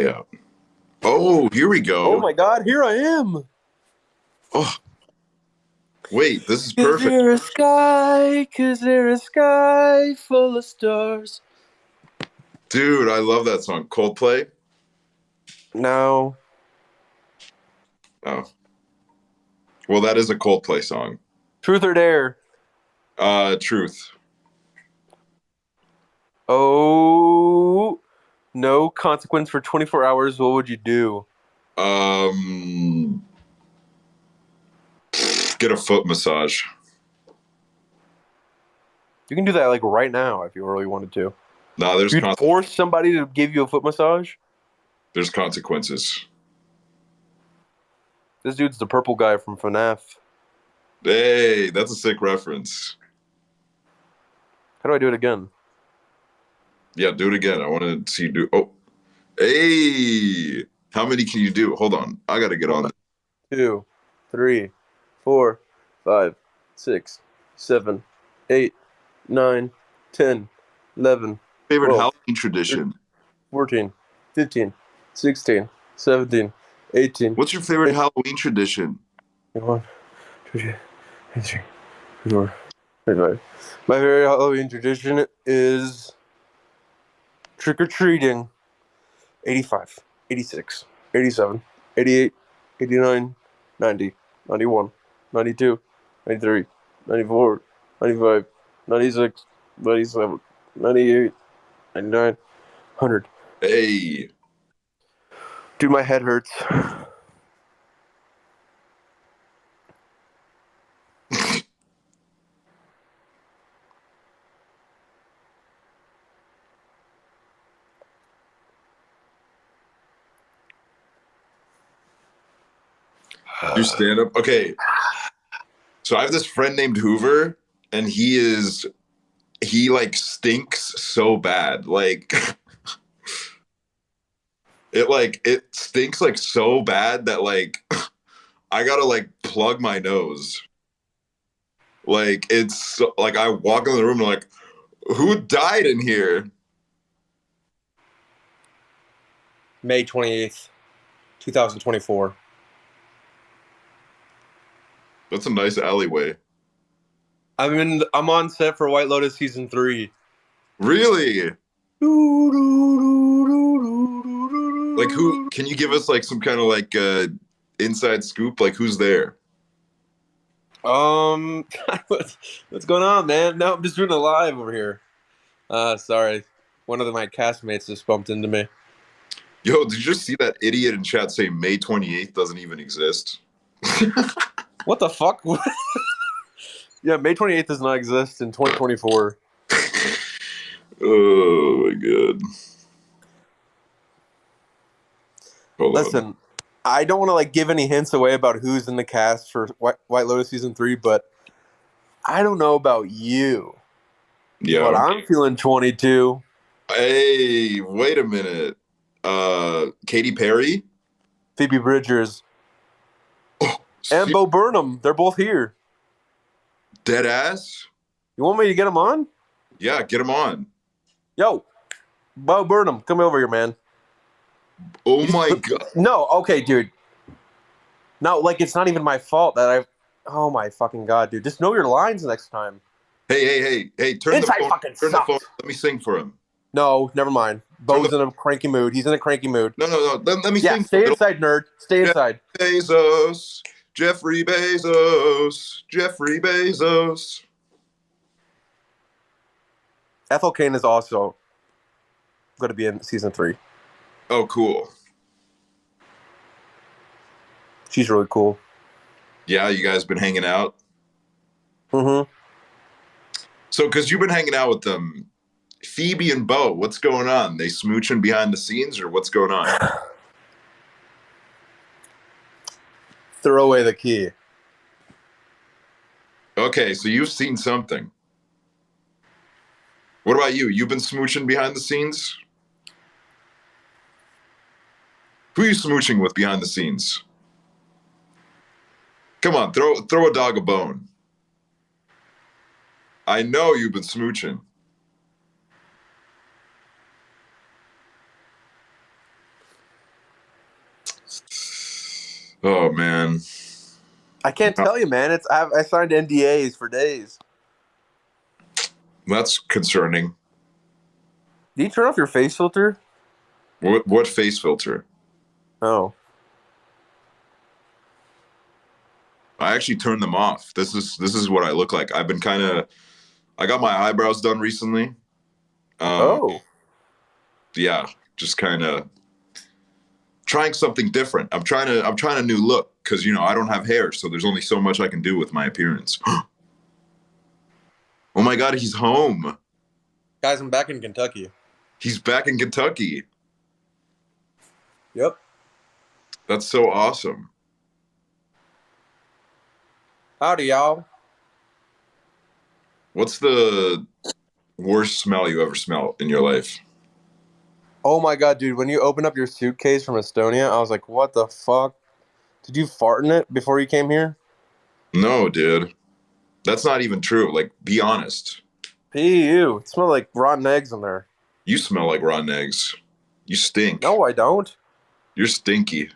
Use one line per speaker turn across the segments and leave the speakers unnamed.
Yeah. Oh, here we
Oh
go.
my God, here I am.
Oh, wait, this is
Cause
perfect.
you're a sky, cause you're a sky full of stars.
Dude, I love that song. Coldplay?
No.
Oh. Well, that is a Coldplay song.
Truth or dare?
Truth.
Oh, no consequence for 24 hours. What would you do?
Um, get a foot massage.
You can do that like right now if you really wanted to.
Nah,
You'd force somebody to give you a foot massage?
there's consequences.
This dude's the purple guy from FNAF.
Hey, that's a sick reference.
How do I do it again?
Yeah, do it again. I want to see you do. Oh, hey, how many can you do? Hold on, I gotta get on.
One, two, three, four, five, six, seven, 8, 9, 10, 11,
Favorite
12,
Halloween tradition?
14, 15, 16, 17, 18,
What's your favorite Halloween tradition?
21, 22, 23, 24, 25. My favorite Halloween tradition is trick or treating. 85, 86, 87, 88, 89, 90, 91, 92, 93, 94, 95, 96, 97, 98, 99, 100.
Hey,
Dude, my head hurts.
do stand up. Okay, so I have this friend named Hoover, and he like stinks so bad. Like it stinks like so bad that like I gotta like plug my nose. Like like I walk in the room and like, who died in here?
May 28th, 2024.
That's a nice alleyway.
I'm on set for White Lotus season 3.
Really? Like who can you give us like some kind of like inside scoop? Like who's there?
Um, what's going on, man? No, I'm just doing a live over here. Sorry. One of my castmates just bumped into me.
Yo, did you just see that idiot in chat say May 28th doesn't even exist?
What the fuck? Yeah, May 28th does not exist in 2024.
Oh my god. Hold on.
Listen, I don't want to like give any hints away about who's in the cast for White Lotus season 3, but I don't know about you, but
Yeah.
I'm feeling 22.
Hey, wait a minute. Katy Perry?
Phoebe Bridgers
Oh,
and Bo Burnham, they're both here.
dead ass?
You want me to get them on?
Yeah, get him on.
Yo, Bo Burnham, come over here, man.
Oh my god.
No, okay, dude. No, like it's not even my fault that I've. Oh my fucking god, dude! Just know your lines next time.
Hey,
Inside fucking
turn the phone.
sucks.
Let me sing for him.
No, never mind.
Turn the
Bo's in a cranky mood. He's in a cranky mood.
no. Let me
Yeah,
sing for
stay
him.
inside, nerd. Stay
Jeff
inside.
Bezos. Jeffrey Bezos. Jeffrey Bezos.
Ethel Kane is also going to be in season 3.
Oh, cool.
She's really cool.
Yeah, you guys been hanging out?
Mm-hmm.
So, because you've been hanging out with them, Phoebe and Bo, what's going on? They smooching behind the scenes or what's going on?
Throw away the key.
Okay, so you've seen something. What about you? You've been smooching behind the scenes? Who are you smooching with behind the scenes? Come on, throw a dog a bone. I know you've been smooching. Oh man,
I can't tell you, man. I signed NDAs for days.
that's concerning.
Do you turn off your face filter?
What face filter?
Oh.
I actually turned them off. This is what I look like. I got my eyebrows done recently. Um,
Oh.
yeah, just kind of trying something different. I'm trying a new look because I don't have hair, so there's only so much I can do with my appearance. Oh my God, he's home.
Guys, I'm back in Kentucky.
He's back in Kentucky.
Yep.
That's so awesome.
Howdy, y'all.
What's the worst smell you ever smelled in your life?
Oh my god, dude, when you opened up your suitcase from Estonia, I was like, what the fuck? Did you fart in it before you came here?
No, dude. That's not even true. Like, be honest.
Ew. It smelled like rotten eggs in there.
You smell like rotten eggs. You stink.
No, I don't.
You're stinky.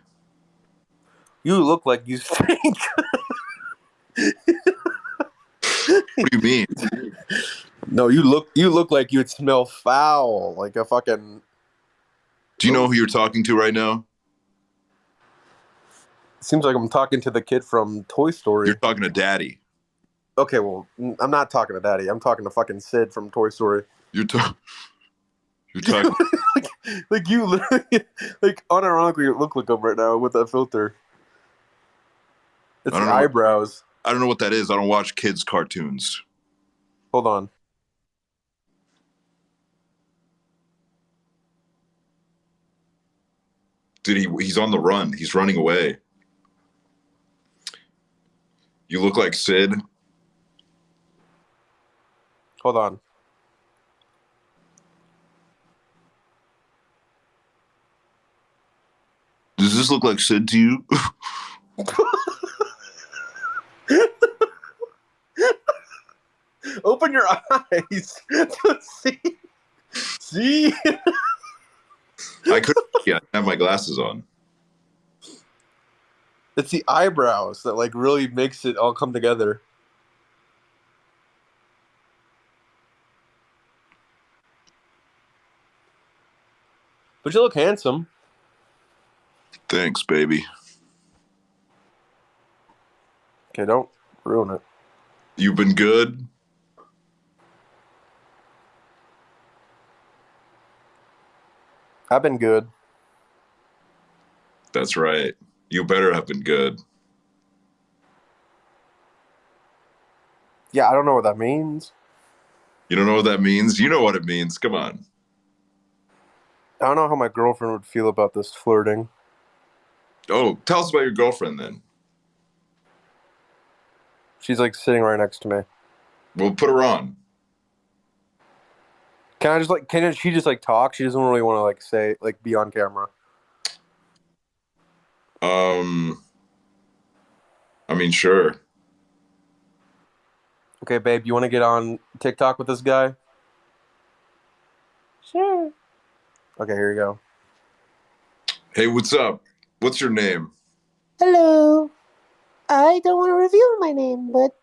You look like you stink.
What do you mean?
No, you look like you'd smell foul, like a fucking.
Do you know who you're talking to right now?
Seems like I'm talking to the kid from Toy
You're
Story.
talking to Daddy.
Okay, well, I'm not talking to Daddy. I'm talking to fucking Sid from Toy Story.
You're ta- you're talking.
like, like you literally, like unironically look like him right now with that filter. It's
I don't
the
know what
eyebrows.
I don't know what that is. I don't watch kids cartoons.
Hold on.
Dude, he's on the run. He's running away. You look like Sid.
Hold on.
Does this look like Sid to you?
Open your eyes. See? See?
I couldn't. Yeah, I have my glasses on.
It's the eyebrows that like really makes it all come together. But you look handsome.
Thanks, baby.
Okay, don't ruin it.
You've been good.
I've been good.
That's right. You better have been good.
Yeah, I don't know what that means.
You don't know what that means? You know what it means. Come on.
I don't know how my girlfriend would feel about this flirting.
Oh, tell us about your girlfriend then.
She's like sitting right next to me.
We'll put her on.
Can she just like talk? She doesn't really want to like say like be on camera.
Um, I mean, sure.
Okay, babe, you want to get on TikTok with this guy? Sure. Okay, here you go.
Hey, what's up? What's your name?
Hello. I don't want to reveal my name, but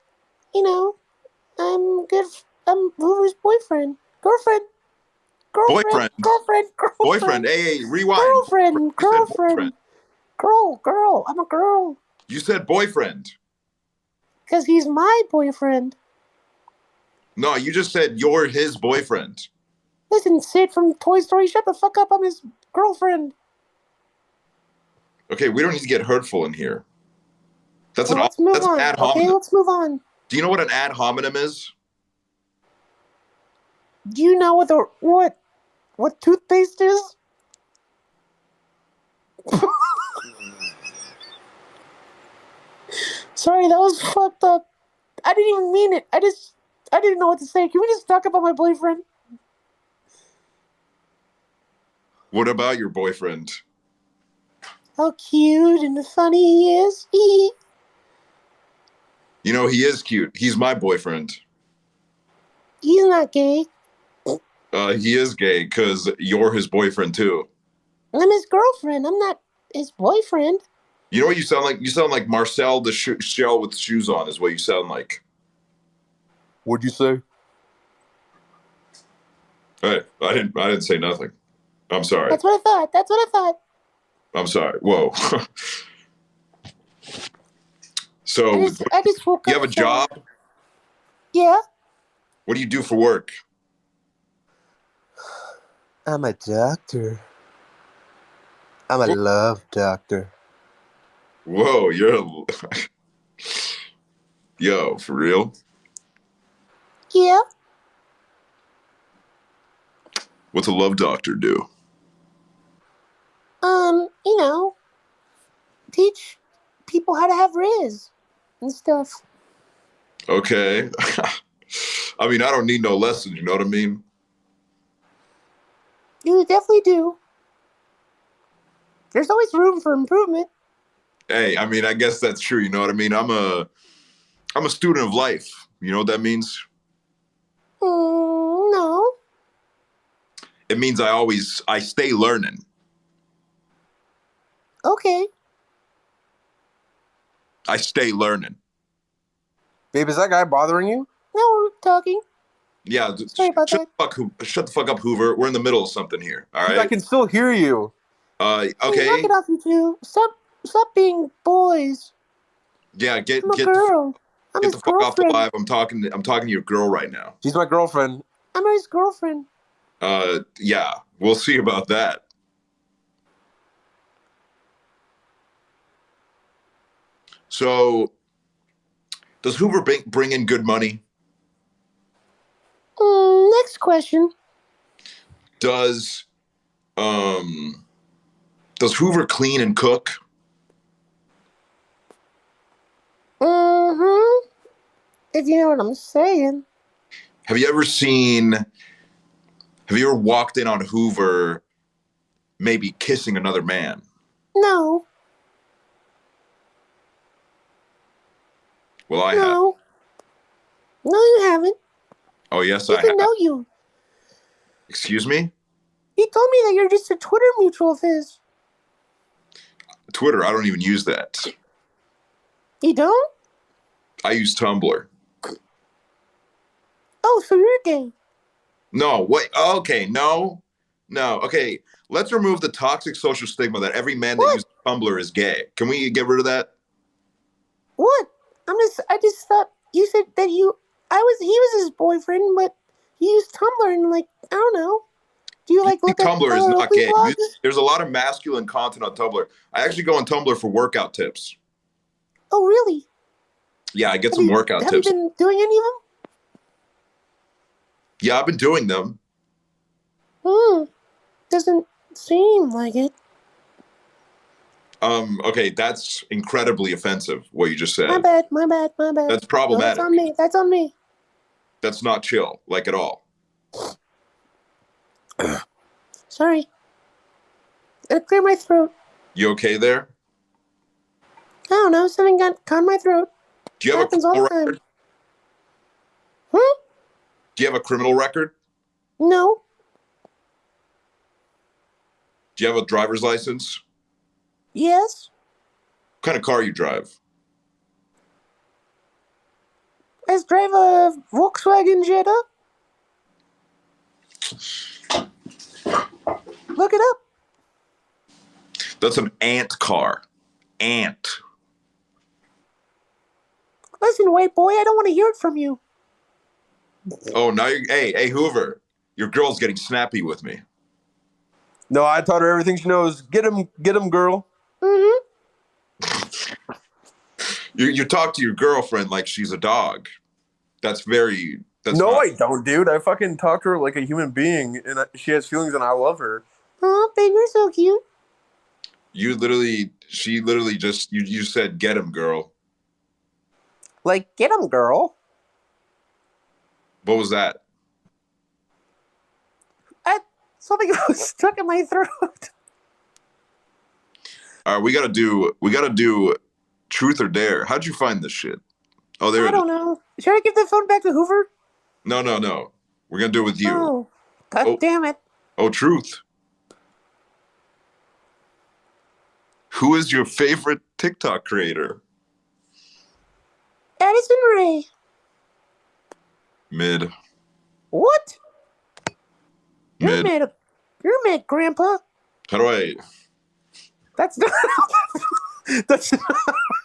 you know, I'm good. I'm Hoover's boyfriend, girlfriend, girlfriend,
Boyfriend.
girlfriend,
Boyfriend.
girlfriend,
Hey, rewind.
girlfriend,
You said boyfriend.
girlfriend, girl. I'm a girl,
You said boyfriend.
'cause he's my boyfriend.
No, you just said you're his boyfriend.
Listen, Sid from Toy Story, shut the fuck up. I'm his girlfriend.
Okay, we don't need to get hurtful in here. That's
Well, let's move
that's an
on.
ad
Okay,
hominem.
let's move on.
Do you know what an ad hominem is?
Do you know what toothpaste is? Sorry, that was fucked up. I didn't even mean it. I didn't know what to say. Can we just talk about my boyfriend?
What about your boyfriend?
How cute and funny he is.
You know, he is cute. He's my boyfriend.
He's not gay.
He is gay because you're his boyfriend too.
I'm his girlfriend. I'm not his boyfriend.
You know what you sound like? You sound like Marcel the shell with shoes on is what you sound like.
What'd you say?
Hey, I didn't say nothing. I'm sorry.
That's what I thought. That's what I thought.
I'm sorry. Whoa. So
I just woke
you
up.
have a job?
Yeah.
What do you do for work?
I'm a doctor. I'm a love doctor.
Whoa, yo, for real?
Yeah.
What's a love doctor do?
You know, teach people how to have riz and stuff.
Okay. I mean, I don't need no lessons, you know what I mean?
You definitely do. There's always room for improvement.
Hey, I mean, I guess that's true, you know what I mean? I'm a student of life. You know what that means?
No.
It means I stay learning.
Okay.
I stay learning.
Babe, is that guy bothering you?
Now we're talking.
Yeah,
Sorry about that.
shut the fuck up, Hoover. We're in the middle of something here. All
Dude, I
right.
can still hear you.
Hey, knock
Okay.
it off, you two. Stop being boys.
Yeah,
I'm a girl. I'm
get
his
the fuck off the
girlfriend.
live. I'm talking to your girl right now.
She's my girlfriend.
I'm his girlfriend.
Yeah, we'll see about that. So, does Hoover bring in good money?
Next question.
Does um does Hoover clean and cook?
Mm-hmm. If you know what I'm saying.
Have you ever walked in on Hoover maybe kissing another man?
No.
Well, I have.
No. No, you haven't.
Oh, yes,
He
I have.
didn't know you.
Excuse me?
He told me that you're just a Twitter mutual of his.
Twitter, I don't even use that.
You don't?
I use Tumblr.
Oh, so you're gay.
No, wait. Okay, no. No. Okay, let's remove the toxic social stigma that every man that
What?
uses Tumblr is gay. Can we get rid of that?
What? I just thought you said that he was his boyfriend, but he used Tumblr and like, I don't know. Do you like look at
Tumblr is not
Oakley
gay.
blogs?
There's a lot of masculine content on Tumblr. I actually go on Tumblr for workout tips.
Oh, really?
Yeah, I get some workout
Have you
tips.
been doing any of them?
Yeah, I've been doing them.
Doesn't seem like it.
Okay, that's incredibly offensive, what you just said.
My bad.
That's
No,
problematic.
that's on me.
That's not chill, like at all.
Sorry. Gotta clear my throat.
You okay there?
I don't know, something got caught in my throat.
Do you have
Happens
a
all
criminal
the time.
record?
Hmm?
Do you have a criminal record?
No.
Do you have a driver's license?
Yes.
What kind of car you drive?
Let's drive a Volkswagen Jetta. Look it up.
That's an ant car. Ant.
Listen, white boy, I don't want to hear it from you.
Oh, now you. Hey, Hoover, your girl's getting snappy with me.
No, I taught her everything she knows. Get him, girl.
Mm-hmm.
You talk to your girlfriend like she's a dog. That's
No,
not.
I don't, dude. I fucking talk to her like a human being, and she has feelings, and I love her.
Oh, babe, you're so cute.
She literally just, you said, get him, girl.
Like, get him, girl.
What was that?
Something was stuck in my throat.
All right, we gotta do truth or dare. How'd you find this shit? Oh, there
I
it is.
don't know. Should I give the phone back to Hoover?
No. We're gonna do it with you.
Oh, God damn it.
Oh, truth. Who is your favorite TikTok creator?
Addison Ray.
Mid.
What?
Mid.
You're mad, Grandpa.
How do I?
That's not that's not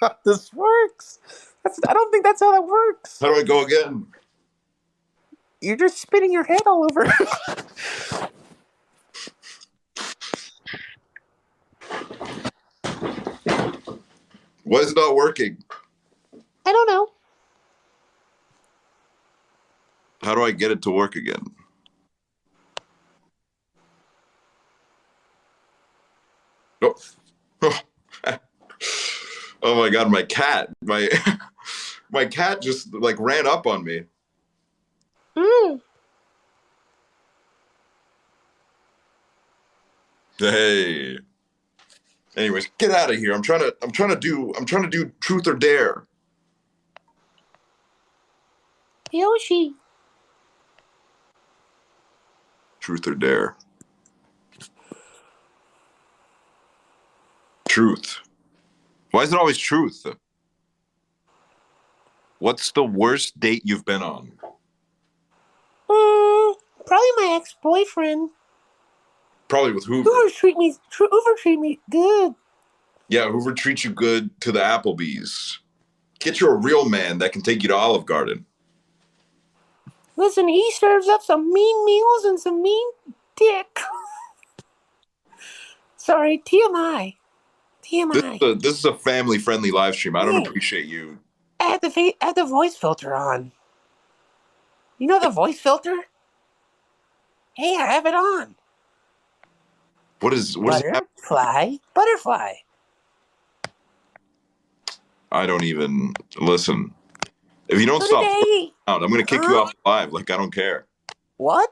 how this works. I don't think that's how that works.
How do I go again?
You're just spinning your head all over.
Why is it not working?
I don't know.
How do I get it to work again? Oh, oh my God, my cat. My cat just like ran up on me.
Mm.
Hey. Anyways, get out of here. I'm trying to do truth or dare.
Yoshi.
Truth or dare. Truth. Why is it always truth? What's the worst date you've been on?
Probably my ex-boyfriend.
Probably with Hoover.
Hoover treat me good.
Yeah, Hoover treats you good to the Applebee's. Get you a real man that can take you to Olive Garden.
Listen, he serves up some mean meals and some mean dick. Sorry, TMI. TMI.
This is a family-friendly live stream. I don't
Hey.
appreciate you.
I had the voice filter on. You know the voice filter? Hey, I have it on.
What is happening?
Butterfly.
I don't even listen. If you don't
So
stop
today,
out, I'm gonna kick you off live. Like I don't care.
what?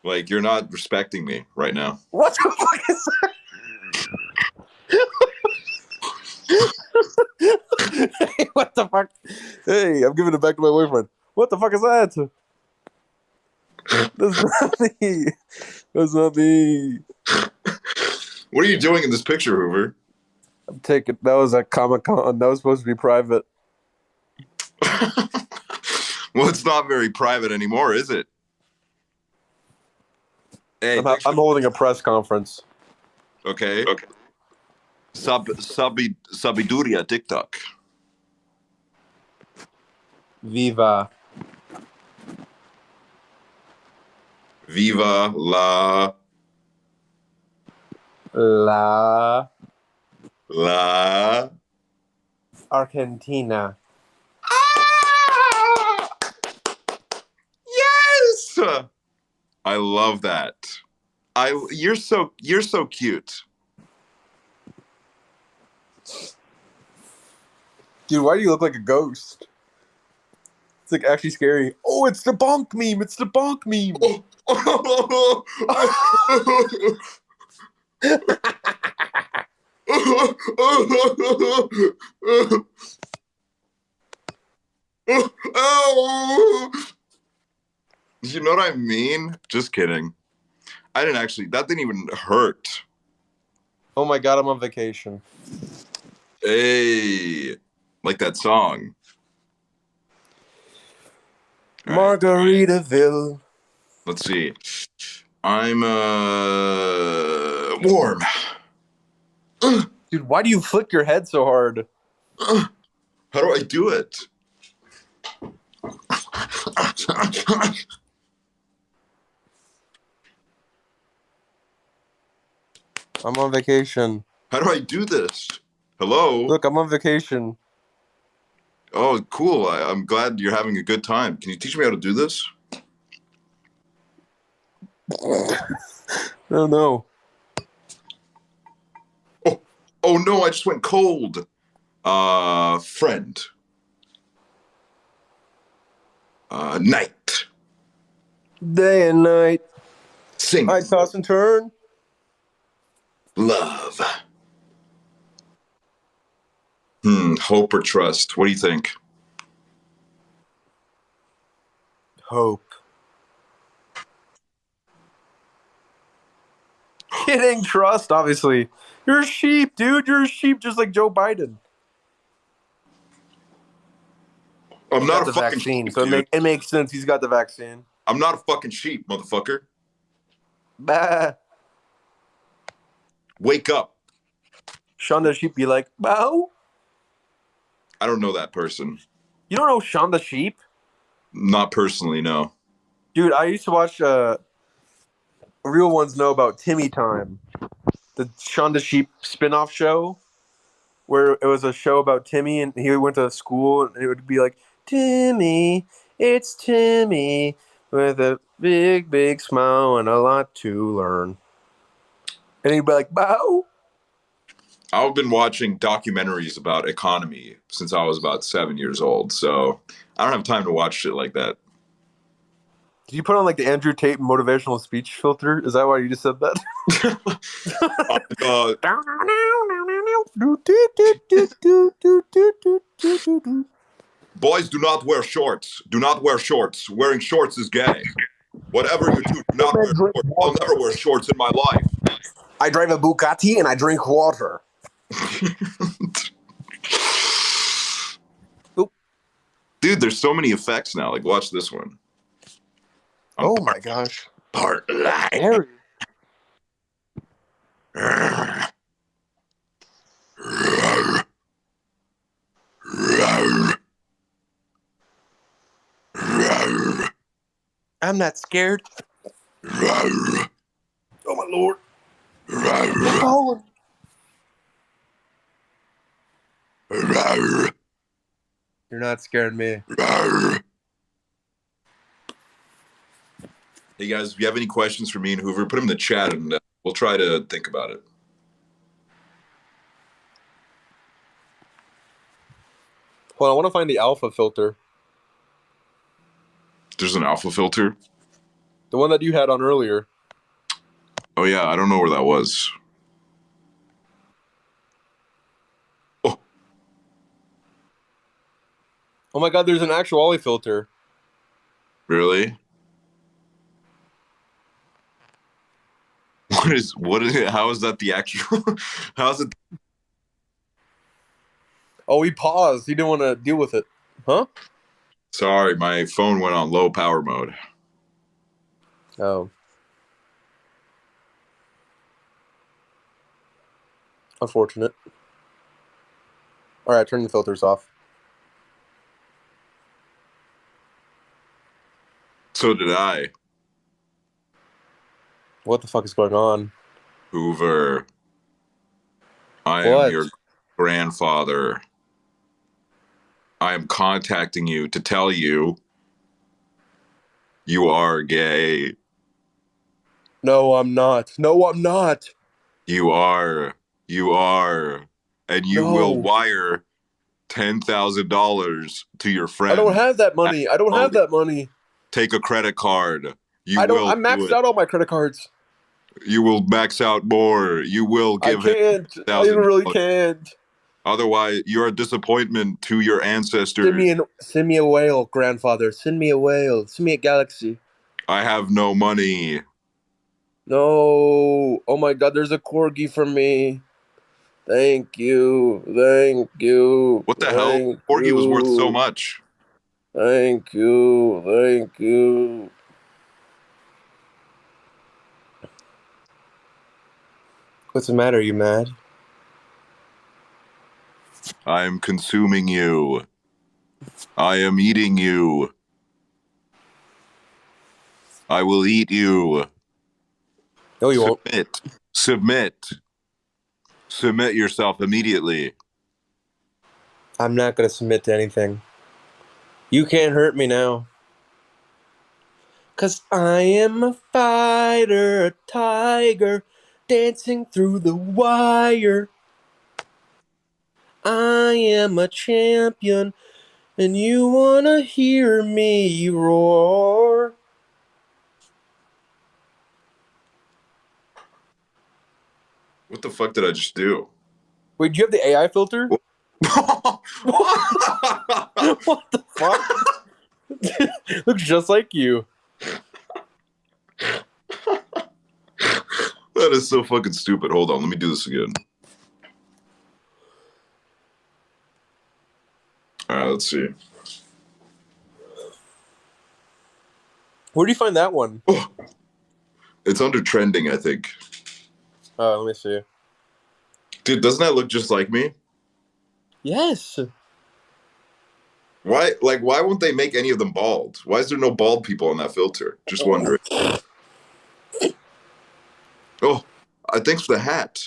Like you're not respecting me right now.
What the fuck is that?
Hey, what the fuck? Hey, I'm giving it back to my boyfriend. What the fuck is that? That's not me. That's not me.
What are you doing in this picture, Hoover?
I'm taking. That was a Comic-Con. That was supposed to be private.
Well, it's not very private anymore, is it? Hey,
I'm holding a press conference.
Okay. Sabiduria TikTok.
Viva.
Viva la la.
Argentina.
Ah! Yes! I love that. You're so cute.
Dude, why do you look like a ghost? It's like actually scary. Oh, it's the bonk meme. It's the bonk meme.
You know what I mean? Just kidding. I didn't actually. That didn't even hurt.
Oh my god, I'm on vacation.
Hey, like that song. All right.
Margaritaville.
Let's see. I'm warm.
Dude, why do you flick your head so hard?
How do I do it?
I'm on vacation.
How do I do this? Hello?
Look, I'm on vacation.
Oh, cool. I'm glad you're having a good time. Can you teach me how to do this?
Oh no.
Oh no, I just went cold. Friend. Night.
Day and night.
Sing.
I toss and turn.
Love. Hope or trust? What do you think?
Hope. Kidding, trust, obviously. You're a sheep, dude. You're a sheep, just like Joe Biden.
I'm
He
not
got
a
the
fucking
vaccine,
sheep,
so
dude.
it makes sense. He's got the vaccine.
I'm not a fucking sheep, motherfucker.
Bah.
Wake up.
Sean the sheep be like, bow.
I don't know that person.
You don't know Sean the sheep?
Not personally, no.
Dude, I used to watch real ones know about Timmy Time, the Sean the Sheep spin-off show, where it was a show about Timmy and he went to school and it would be like, Timmy, it's Timmy with a big, big smile and a lot to learn. And he'd be like, bow.
I've been watching documentaries about economy since I was about 7 years old, so I don't have time to watch shit like that.
Did you put on like the Andrew Tate motivational speech filter? Is that why you just said that?
uh, boys do not wear shorts. Do not wear shorts. Wearing shorts is gay. Whatever you do not wear shorts. I'll never wear shorts in my life.
I drive a Bugatti and I drink water.
Dude, there's so many effects now. Like, watch this one.
Oh my gosh.
Part life.
Harry. I'm not scared. Oh my lord. Oh. You're not scaring me.
Hey guys, if you have any questions for me and Hoover, put them in the chat and we'll try to think about it.
Well, I want to find the alpha filter.
There's an alpha filter?
The one that you had on earlier.
Oh yeah, I don't know where that was.
Oh my god, there's an actuality filter.
Really? What is it? How is that the actual? How is it?
Oh, he paused. He didn't want to deal with it. Huh?
Sorry, my phone went on low power mode.
Oh. Unfortunate. Alright, turn the filters off.
So did I.
What the fuck is going on?
Hoover. I
What?
am your grandfather. I am contacting you to tell you you are gay.
No, I'm not. No, I'm not.
You are. You are. And you
No.
will wire $10,000 to your friend.
I don't have that money. I don't have that money.
Take a credit card.
I maxed out all my credit cards.
You will max out more. You will give him
$1,000. I really can't.
Otherwise, you're a disappointment to your ancestors.
Send me a whale, grandfather. Send me a whale. Send me a galaxy.
I have no money.
No. Oh my god, there's a corgi for me. Thank you. Thank you.
What the hell? Corgi was worth so much.
Thank you. Thank you. What's the matter? Are you mad?
I am consuming you. I am eating you. I will eat you.
No, you won't.
Submit. Submit yourself immediately.
I'm not going to submit to anything. You can't hurt me now. 'Cause I am a fighter, a tiger, dancing through the wire. I am a champion, and you wanna hear me roar.
What the fuck did I just do?
Wait, do you have the AI filter?
What
What the fuck? Looks just like you.
That is so fucking stupid. Hold on, let me do this again. let's see.
Where do you find that one?
Oh, it's under trending, I think.
Let me see.
Dude, doesn't that look just like me?
Yes.
Why won't they make any of them bald? Why is there no bald people on that filter? Just wondering. Oh, thanks for the hat.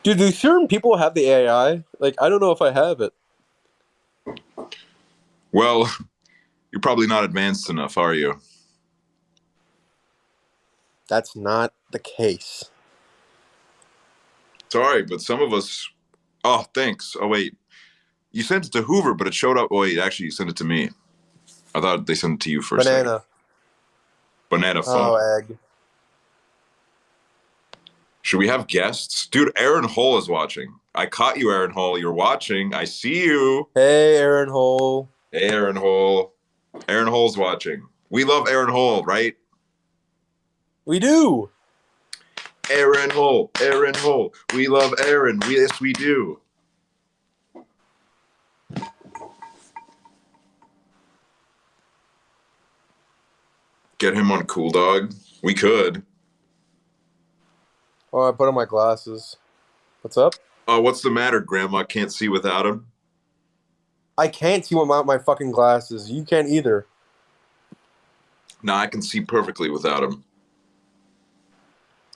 Dude, do certain people have the AI? Like, I don't know if I have it.
Well, you're probably not advanced enough, are you?
That's not the case.
Sorry, but some of us. Oh, thanks. Oh, wait. You sent it to Hoover, but it showed up. Oh, wait, actually, you sent it to me. I thought they sent it to you for a second.
Banana.
Banana phone.
Oh, egg.
Should we have guests? Dude, Aaron Hall is watching. I caught you, Aaron Hall. You're watching. I see you.
Hey, Aaron Hole.
Hey, Aaron Hall. Aaron Hall's watching. We love Aaron Hall, right?
We do.
Aaron Hall. Aaron Hall. We love Aaron. Yes, we do. Get him on Cool Dog. We could.
Oh, I put on my glasses. What's up?
What's the matter? Grandma can't see without him?
I can't see without my fucking glasses. You can't either.
Nah, I can see perfectly without him.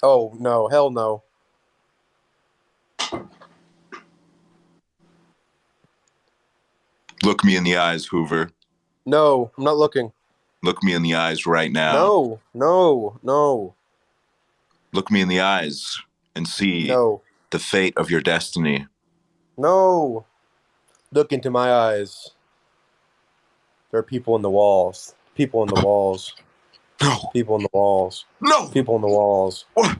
Oh, no. Hell no.
Look me in the eyes, Hoover.
No, I'm not looking.
Look me in the eyes right now.
No, no, no.
Look me in the eyes and see the fate of your destiny.
No. Look into my eyes. There are people in the walls. People in the walls.
No.
People in the walls.
No.
People in the walls.
What?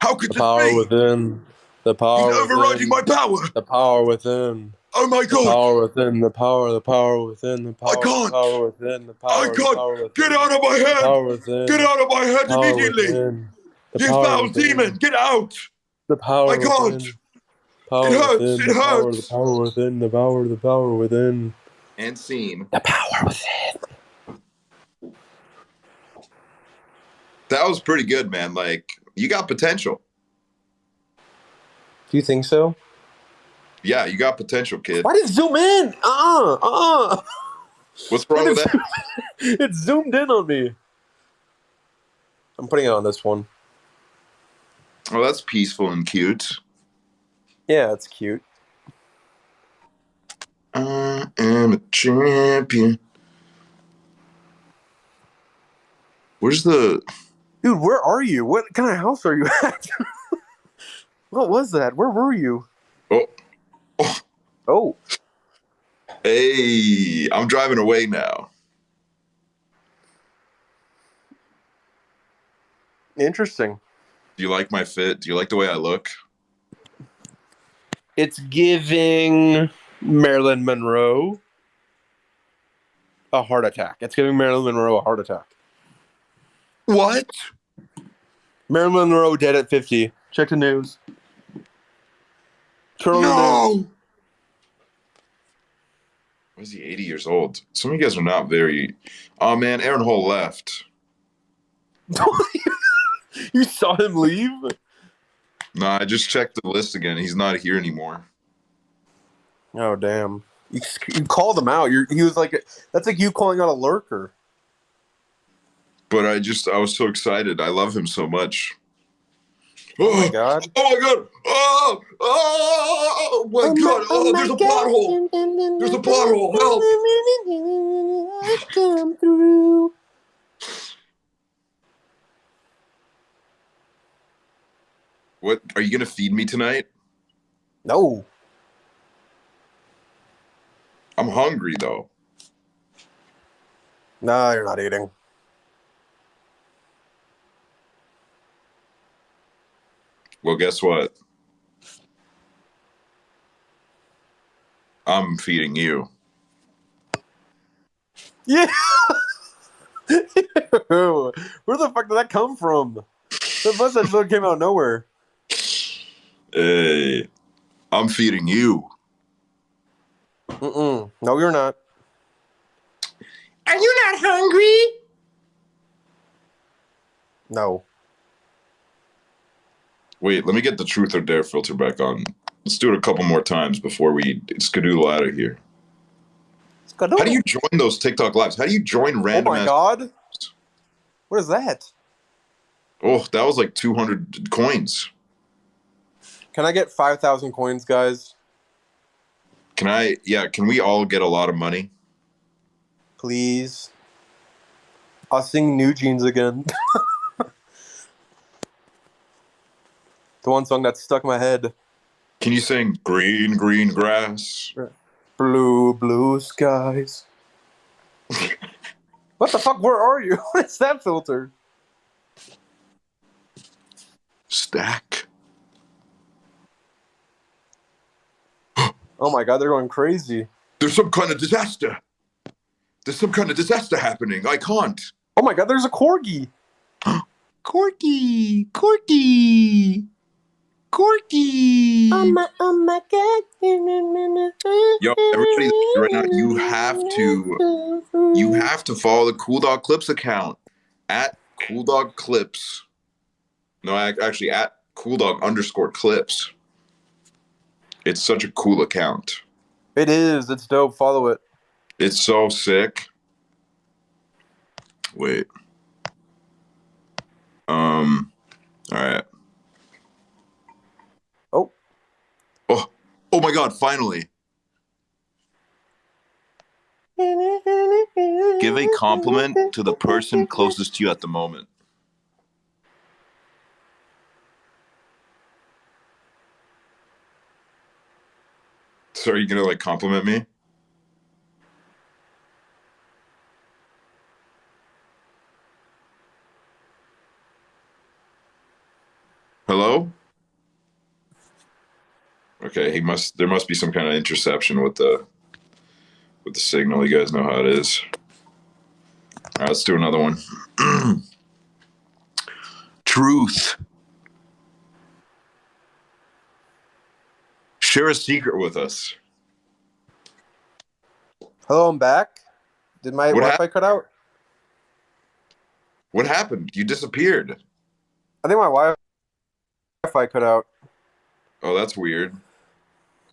How could
The
this
power
be?
within. The power
He's overriding my power.
The power within.
Oh my God.
The power within. The power within. The power.
I can't.
The power within. The power.
I can't.
The power within.
Get out of my head.
The power within.
Get out of my head
The power
immediately.
within. The
You
power
foul
within.
demon. Get out.
The power
I can't.
within. Power
It hurts.
within.
It
The power.
hurts.
The power within. The power. The power within.
And scene.
The power within.
That was pretty good, man. Like, you got potential.
Do you think so?
Yeah, you got potential, kid.
Why did it zoom in?
What's wrong with that?
It zoomed in on me. I'm putting it on this one.
Oh, that's peaceful and cute.
Yeah, it's cute.
I am a champion. Where's the...
Dude, where are you? What kind of house are you at? What was that? Where were you?
Oh. Oh.
Oh.
Hey, I'm driving away now.
Interesting.
Do you like my fit? Do you like the way I look?
It's giving Marilyn Monroe a heart attack. It's giving Marilyn Monroe a heart attack.
What?
Marilyn Monroe dead at 50. Check the news.
No! Why is he 80 years old? Some of you guys are not very... Oh, man, Aaron Hall left.
You saw him leave?
Nah, I just checked the list again. He's not here anymore.
Oh, damn. You called him out. He was like... That's like you calling out a lurker.
But I was so excited. I love him so much.
Oh my God.
Oh my God. Oh my God. Oh, there's a pothole. There's a pothole. Help.
Come through.
What? Are you going to feed me tonight?
No.
I'm hungry, though.
No, you're not eating.
Well, guess what? I'm feeding you.
Yeah. Where the fuck did that come from? That message came out of nowhere.
Hey, I'm feeding you.
No, you're not.
Are you not hungry?
No.
Wait, let me get the truth or dare filter back on. Let's do it a couple more times before we skedoodle out of here. How do you join those TikTok lives? How do you join random?
Oh my god! What is that?
Oh, that was like 200 coins.
Can I get 5,000 coins, guys?
Can I? Yeah, can we all get a lot of money?
Please. I'll sing New Jeans again. The one song that's stuck in my head.
Can you sing Green, Green Grass?
Blue, blue skies. What the fuck? Where are you? What is that filter?
Stack.
Oh my god, they're going crazy.
There's some kind of disaster. There's some kind of disaster happening. I can't.
Oh my god, there's a corgi.
Corky, Corky, Corky.
Oh my god.
Yo, everybody right now, you have to follow the Cool Dog Clips account at Cool Dog Clips. No, actually at Cool Dog _Clips. It's such a cool account.
It is. It's dope. Follow it.
It's so sick. Wait. All right.
Oh.
Oh my god, finally. Give a compliment to the person closest to you at the moment. So are you gonna like compliment me? Hello? Okay, there must be some kind of interception with the signal. You guys know how it is. All right, let's do another one. Truth. Share a secret with us.
Hello, I'm back. Did my Wi-Fi cut out?
What happened? You disappeared.
I think my Wi-Fi cut out.
Oh, that's weird.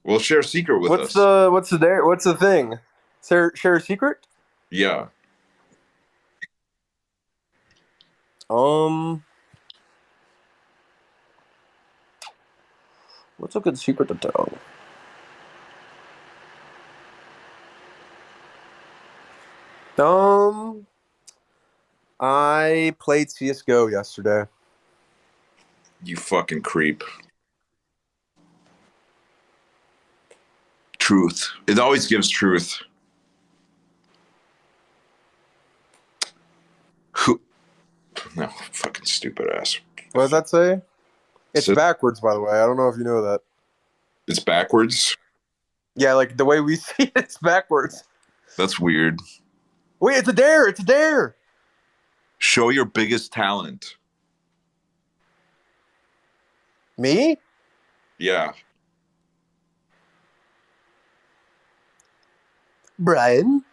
Well, share a secret with us.
What's the thing? Share a secret?
Yeah.
What's a good secret to tell? I played CS:GO yesterday.
You fucking creep. Truth. It always gives truth. Who? No, fucking stupid ass.
What does that say? It's backwards, by the way. I don't know if you know that.
It's backwards?
Yeah, like the way we see it, it's backwards.
That's weird.
Wait, it's a dare. It's a dare.
Show your biggest talent.
Me?
Yeah.
Brian.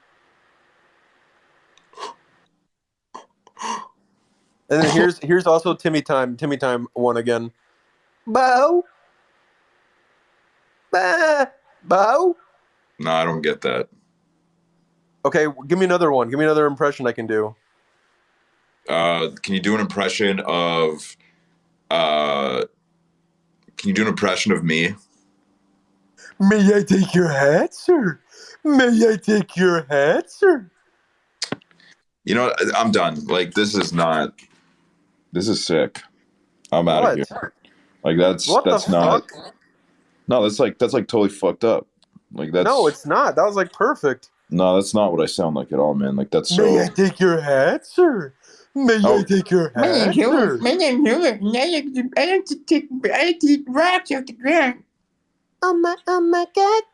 And then here's also Timmy time. Timmy time one again. Bo. Bo.
No, I don't get that.
Okay, give me another one. Give me another impression I can do.
Can you do an impression of me?
May I take your hat, sir? May I take your hat, sir?
You know, I'm done. Like, this is sick. I'm out of here. Like, that's not.
Fuck?
No, that's like totally fucked up. Like, that's.
No, it's not. That was like perfect.
No, that's not what I sound like at all, man. Like, that's so.
May I take your hat, sir? May I take your hat, sir?
My name's Hoover. I like to take rocks off the ground. Oh my god.